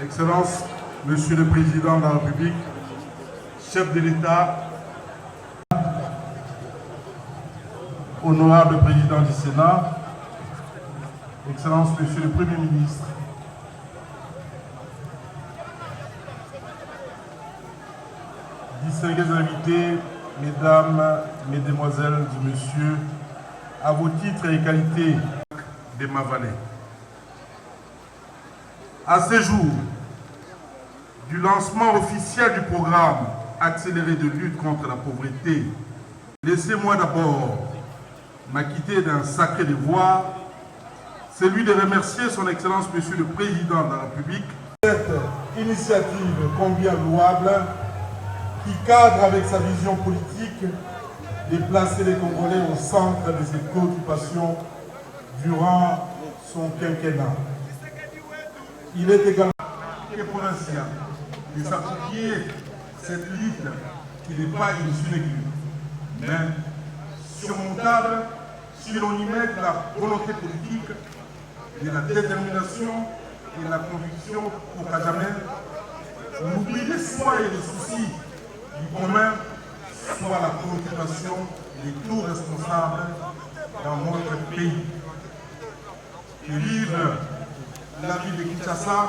Excellence, Monsieur le Président de la République, chef de l'État, honorable Président du Sénat, Excellence, Monsieur le Premier ministre, distingués invités, Mesdames, Mesdemoiselles et Messieurs, à vos titres et qualités de ma vallée. À ce jour, du lancement officiel du programme accéléré de lutte contre la pauvreté, laissez-moi d'abord m'acquitter d'un sacré devoir, celui de remercier son Excellence Monsieur le Président de la République. Cette initiative combien louable qui cadre avec sa vision politique de placer les Congolais au centre de ses préoccupations durant son quinquennat. Il est également provincial de s'approprier cette lutte qui n'est pas une sinecure, mais surmontable si l'on y met la volonté politique, de la détermination et la conviction pour qu'à jamais l'oubli des soins et des soucis du commun soit la préoccupation de tous responsables dans notre pays. Que vive la ville de Kinshasa,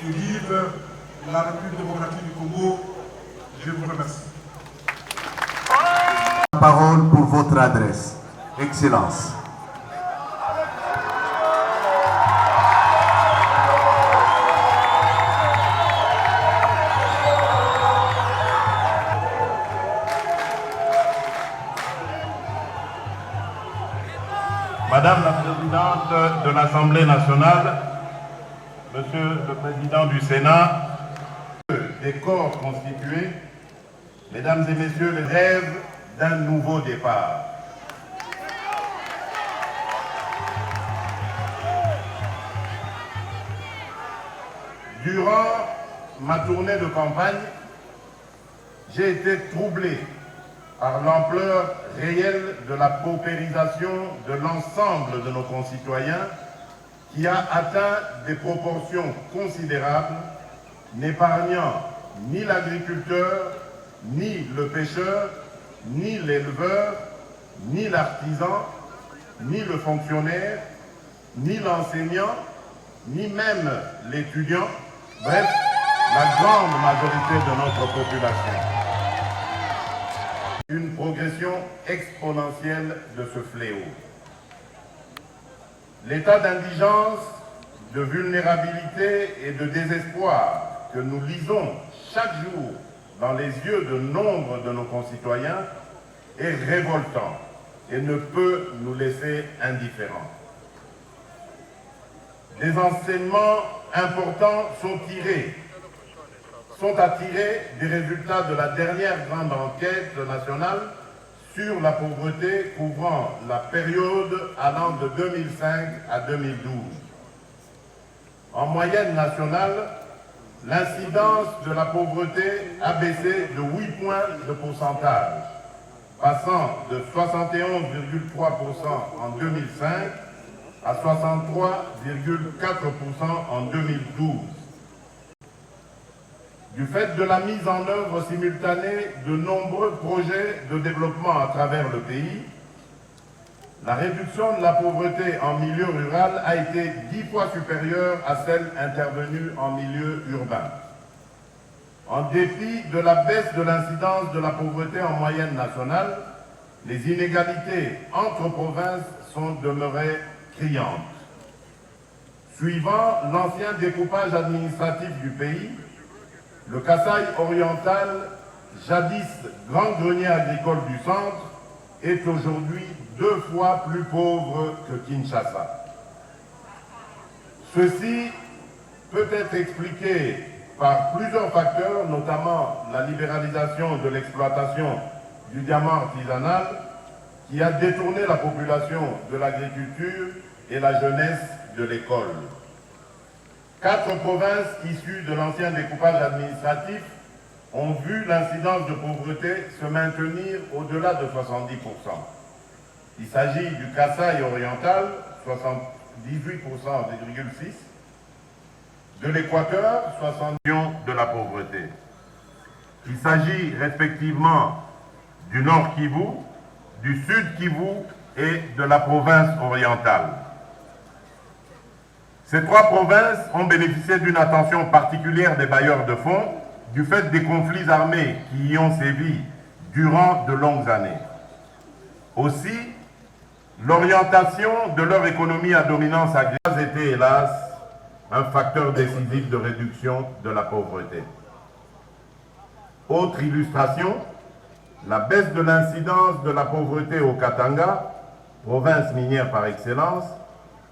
que vive la République démocratique du Congo. Je vous remercie. La parole pour votre adresse, Excellence. Madame la Présidente de l'Assemblée nationale, Monsieur le Président du Sénat, des corps constitués, Mesdames et Messieurs, le rêve d'un nouveau départ. Durant ma tournée de campagne, j'ai été troublé par l'ampleur réelle de la paupérisation de l'ensemble de nos concitoyens qui a atteint des proportions considérables, n'épargnant ni l'agriculteur, ni le pêcheur, ni l'éleveur, ni l'artisan, ni le fonctionnaire, ni l'enseignant, ni même l'étudiant, bref, la grande majorité de notre population. Une progression exponentielle de ce fléau. L'état d'indigence, de vulnérabilité et de désespoir que nous lisons chaque jour dans les yeux de nombre de nos concitoyens est révoltant et ne peut nous laisser indifférents. Des enseignements importants sont à tirer des résultats de la dernière grande enquête nationale sur la pauvreté couvrant la période allant de 2005 à 2012. En moyenne nationale, l'incidence de la pauvreté a baissé de 8 points de pourcentage, passant de 71,3% en 2005 à 63,4% en 2012. Du fait de la mise en œuvre simultanée de nombreux projets de développement à travers le pays, la réduction de la pauvreté en milieu rural a été 10 fois supérieure à celle intervenue en milieu urbain. En dépit de la baisse de l'incidence de la pauvreté en moyenne nationale, les inégalités entre provinces sont demeurées criantes. Suivant l'ancien découpage administratif du pays, le Kasaï oriental, jadis grand grenier agricole du centre, est aujourd'hui 2 fois plus pauvre que Kinshasa. Ceci peut être expliqué par plusieurs facteurs, notamment la libéralisation de l'exploitation du diamant artisanal, qui a détourné la population de l'agriculture et la jeunesse de l'école. 4 provinces issues de l'ancien découpage administratif ont vu l'incidence de pauvreté se maintenir au-delà de 70%. Il s'agit du Kasaï oriental, 78,6%, de l'Équateur, 60 millions de la pauvreté. Il s'agit respectivement du Nord Kivu, du Sud Kivu et de la province orientale. Ces trois provinces ont bénéficié d'une attention particulière des bailleurs de fonds du fait des conflits armés qui y ont sévi durant de longues années. Aussi, l'orientation de leur économie à dominance agricole était hélas un facteur décisif de réduction de la pauvreté. Autre illustration, la baisse de l'incidence de la pauvreté au Katanga, province minière par excellence,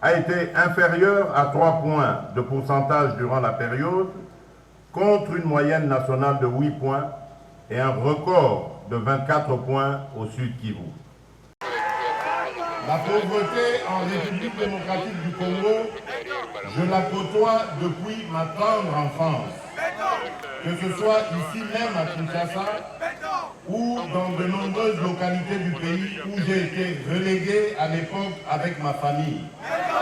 a été inférieure à 3 points de pourcentage durant la période, contre une moyenne nationale de 8 points et un record de 24 points au Sud Kivu. La pauvreté en République démocratique du Congo, je la côtoie depuis ma tendre enfance. Que ce soit ici même à Kinshasa ou dans de nombreuses localités du pays où j'ai été relégué à l'époque avec ma famille.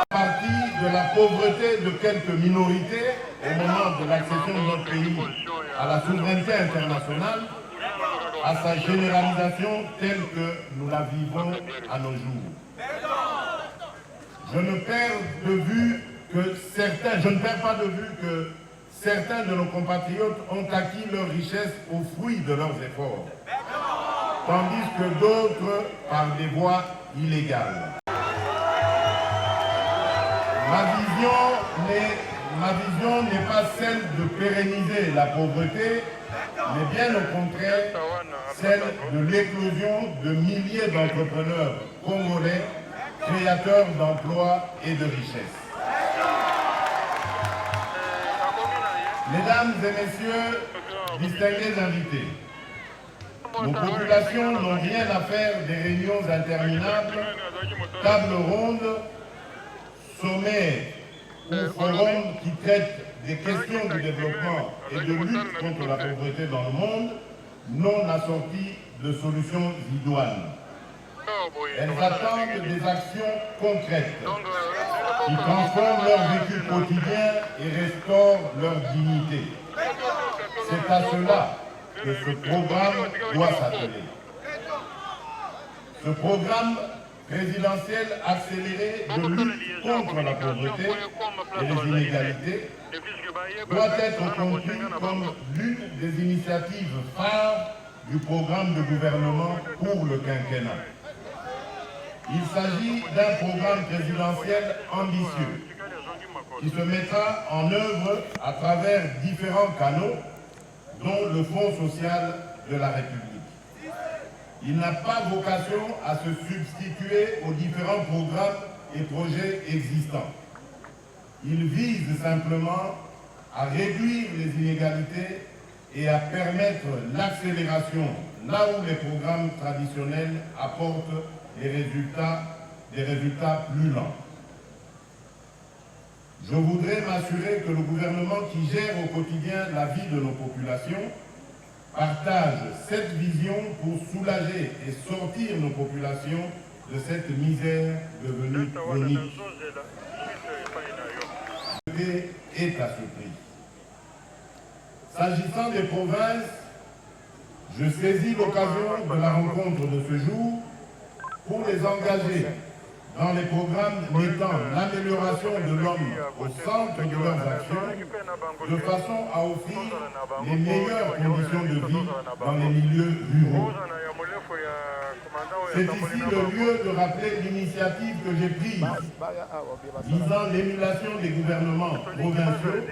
Partie de la pauvreté de quelques minorités au moment de l'accession de notre pays à la souveraineté internationale, à sa généralisation telle que nous la vivons à nos jours. Je ne perds pas de vue que certains de nos compatriotes ont acquis leur richesse au fruit de leurs efforts, tandis que d'autres par des voies illégales. Ma vision n'est pas celle de pérenniser la pauvreté, mais bien au contraire, celle de l'éclosion de milliers d'entrepreneurs congolais, créateurs d'emplois et de richesses. Mesdames et messieurs, distingués invités, nos populations n'ont rien à faire des réunions interminables, tables rondes, sommets ou forums qui traitent des questions du développement et de lutte contre la pauvreté dans le monde, non assorties de solutions idoines. Elles attendent des actions concrètes qui transforment leur vécu quotidien et restaurent leur dignité. C'est à cela que ce programme doit s'atteler. Ce programme présidentiel accéléré de lutte contre la pauvreté et les inégalités doit être compris comme l'une des initiatives phares du programme de gouvernement pour le quinquennat. Il s'agit d'un programme présidentiel ambitieux qui se mettra en œuvre à travers différents canaux, dont le Fonds social de la République. Il n'a pas vocation à se substituer aux différents programmes et projets existants. Il vise simplement à réduire les inégalités et à permettre l'accélération là où les programmes traditionnels apportent des résultats plus lents. Je voudrais m'assurer que le gouvernement qui gère au quotidien la vie de nos populations partage cette vision pour soulager et sortir nos populations de cette misère devenue chronique. Est à ce prix. S'agissant des provinces, je saisis l'occasion de la rencontre de ce jour pour les engager dans les programmes mettant l'amélioration de l'homme au centre de leurs actions, de façon à offrir les meilleures conditions de vie dans les milieux ruraux. C'est ici le lieu de rappeler l'initiative que j'ai prise visant l'émulation des gouvernements provinciaux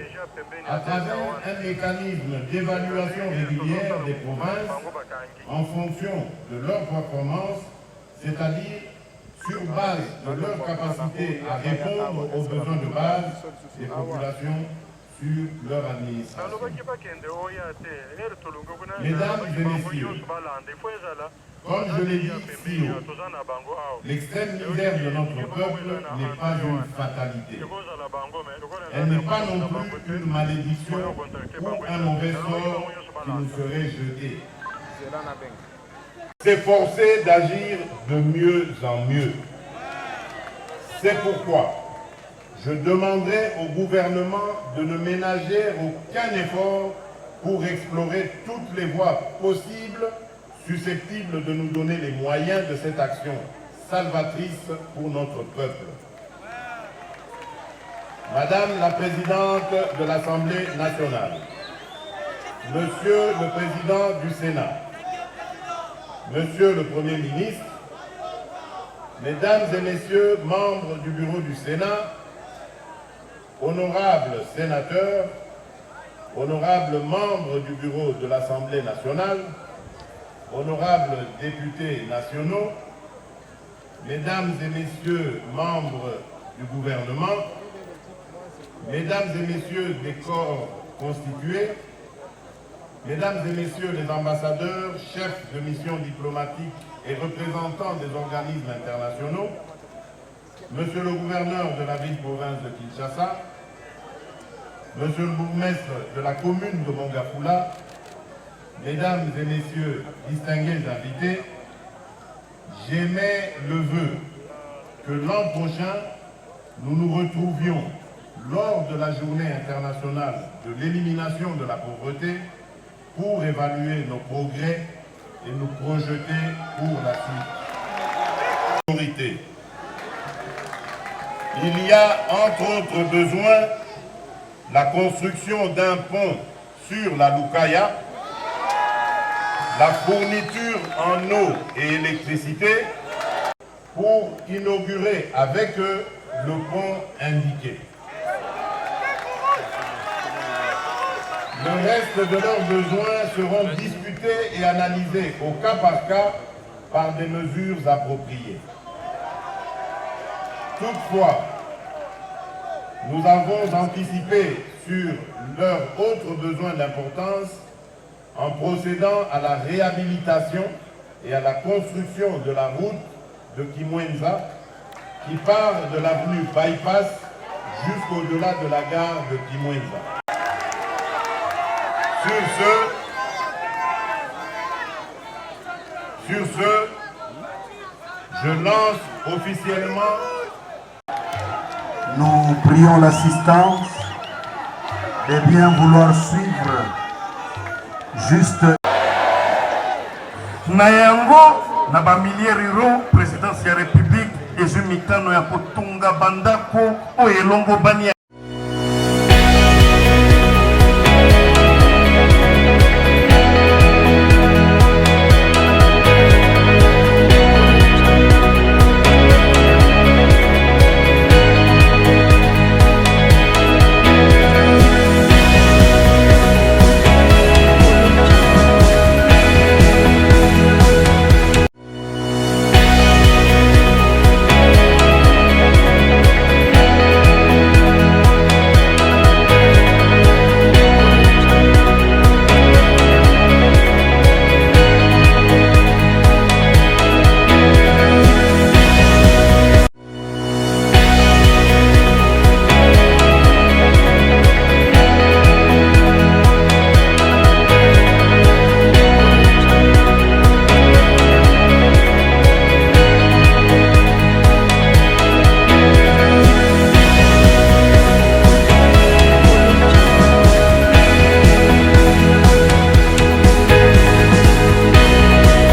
à travers un mécanisme d'évaluation régulière des provinces en fonction de leurs performances, c'est-à-dire sur base de leur capacité à répondre aux besoins de base des populations sur leur administration. Mesdames et messieurs, comme je l'ai dit si haut, l'extrême misère de notre peuple n'est pas une fatalité. Elle n'est pas non plus une malédiction ou un mauvais sort qui nous serait jeté. S'efforcer d'agir de mieux en mieux. C'est pourquoi je demanderai au gouvernement de ne ménager aucun effort pour explorer toutes les voies possibles susceptibles de nous donner les moyens de cette action salvatrice pour notre peuple. Madame la Présidente de l'Assemblée nationale, Monsieur le Président du Sénat, Monsieur le Premier ministre, Mesdames et Messieurs membres du Bureau du Sénat, honorables sénateurs, honorables membres du Bureau de l'Assemblée nationale, honorables députés nationaux, Mesdames et Messieurs membres du gouvernement, Mesdames et Messieurs des corps constitués, Mesdames et Messieurs les ambassadeurs, chefs de mission diplomatique et représentants des organismes internationaux, Monsieur le gouverneur de la ville-province de Kinshasa, Monsieur le bourgmestre de la commune de Mongafula, Mesdames et Messieurs distingués invités, j'émets le vœu que l'an prochain, nous nous retrouvions lors de la journée internationale de l'élimination de la pauvreté pour évaluer nos progrès et nous projeter pour la suite. Il y a entre autres besoin la construction d'un pont sur la Lukaya, la fourniture en eau et électricité pour inaugurer avec eux le pont indiqué. Le reste de leurs besoins seront discutés et analysés au cas par cas par des mesures appropriées. Toutefois, nous avons anticipé sur leurs autres besoins d'importance en procédant à la réhabilitation et à la construction de la route de Kimwenza qui part de l'avenue Bypass jusqu'au-delà de la gare de Kimwenza. Sur ce, je lance officiellement. Nous prions l'assistance de bien vouloir suivre juste. Nayango, na bamilie riro, présidence ya République, et je mitano ya kotunga bandako, o elongo bani